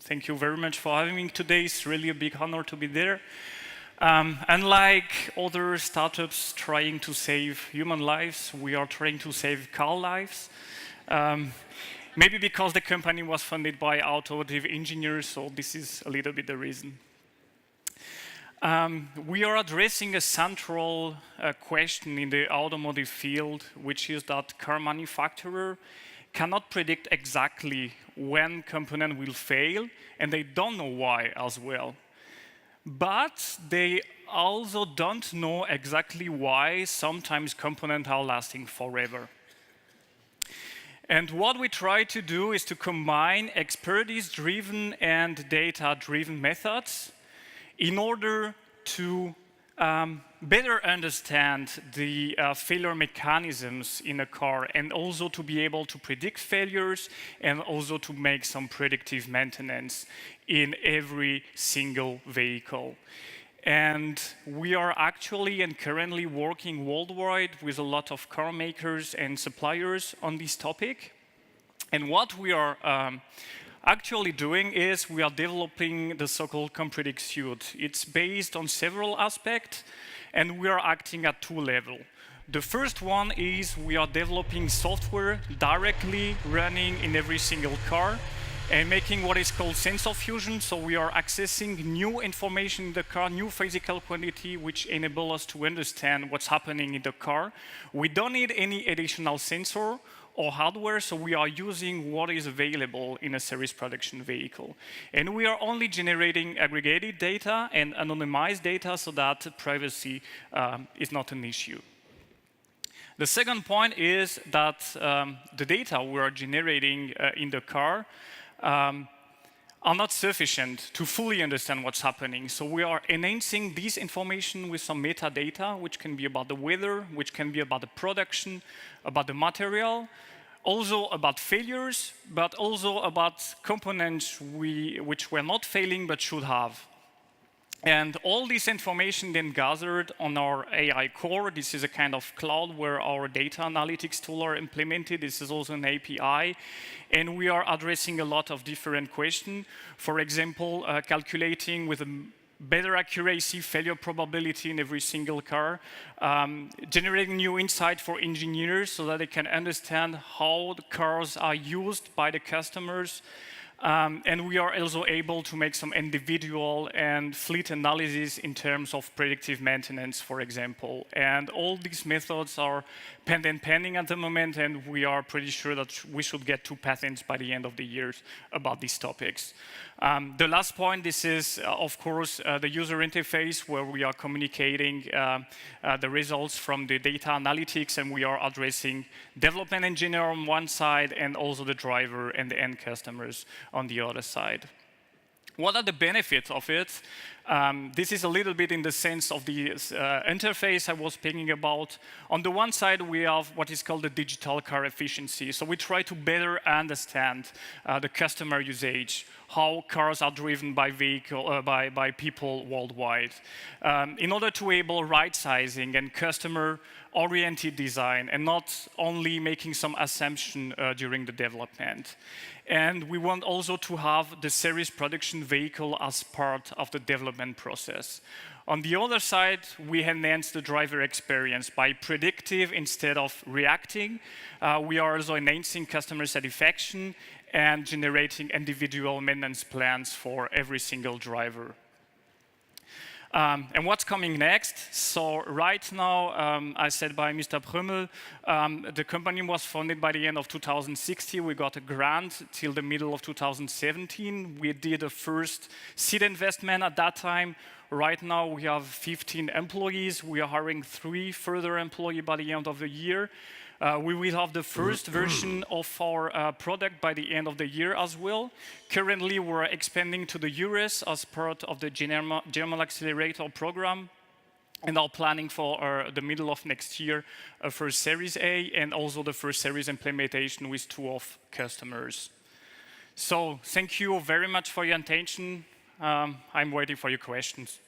Thank you very much for having me today. It's really a big honor to be there. Unlike other startups trying to save human lives, we are trying to save car lives. Maybe because the company was funded by automotive engineers, so this is a little bit the reason. We are addressing a central question in the automotive field, which is that car manufacturer cannot predict exactly when component will fail, and they don't know why as well. But they also don't know exactly why sometimes components are lasting forever. And what we try to do is to combine expertise-driven and data-driven methods in order to better understand the failure mechanisms in a car, and also to be able to predict failures and also to make some predictive maintenance in every single vehicle. And we are actually and currently working worldwide with a lot of car makers and suppliers on this topic. And what we are actually doing is we are developing the so-called COMPREDICT Suite. It's based on several aspects, and we are acting at two levels. The first one is we are developing software directly running in every single car and making what is called sensor fusion. So we are accessing new information in the car, new physical quantity, which enable us to understand what's happening in the car. We don't need any additional sensor or hardware, so we are using what is available in a series production vehicle. And we are only generating aggregated data and anonymized data so that privacy is not an issue. The second point is that the data we are generating in the car are not sufficient to fully understand what's happening. So we are enhancing this information with some metadata, which can be about the weather, which can be about the production, about the material, also about failures, but also about components which were not failing but should have. And all this information then gathered on our AI core. This is a kind of cloud where our data analytics tool are implemented. This is also an API. And we are addressing a lot of different questions. For example, calculating with a better accuracy, failure probability in every single car, generating new insight for engineers so that they can understand how the cars are used by the customers. And we are also able to make some individual and fleet analysis in terms of predictive maintenance, for example. And all these methods are pending at the moment, and we are pretty sure that we should get 2 patents by the end of the year about these topics. The last point, this is, of course, the user interface where we are communicating the results from the data analytics, and we are addressing development engineer on one side and also the driver and the end customers on the other side. What are the benefits of it? This is a little bit in the sense of the interface I was speaking about. On the one side, we have what is called the digital car efficiency. So we try to better understand the customer usage, how cars are driven by people worldwide, in order to enable right sizing and customer-oriented design, and not only making some assumption during the development. And we want also to have the series production vehicle as part of the development process. On the other side, we enhance the driver experience by predictive instead of reacting. We are also enhancing customer satisfaction and generating individual maintenance plans for every single driver. And what's coming next? So right now, as said by Mr. Prömmel, the company was founded by the end of 2016. We got a grant till the middle of 2017. We did a first seed investment at that time. Right now, we have 15 employees. We are hiring 3 further employees by the end of the year. We will have the first version of our product by the end of the year as well. Currently, we're expanding to the US as part of the German Accelerator program, and are planning for the middle of next year for Series A, and also the first series implementation with 2 of customers. So thank you very much for your attention. I'm waiting for your questions.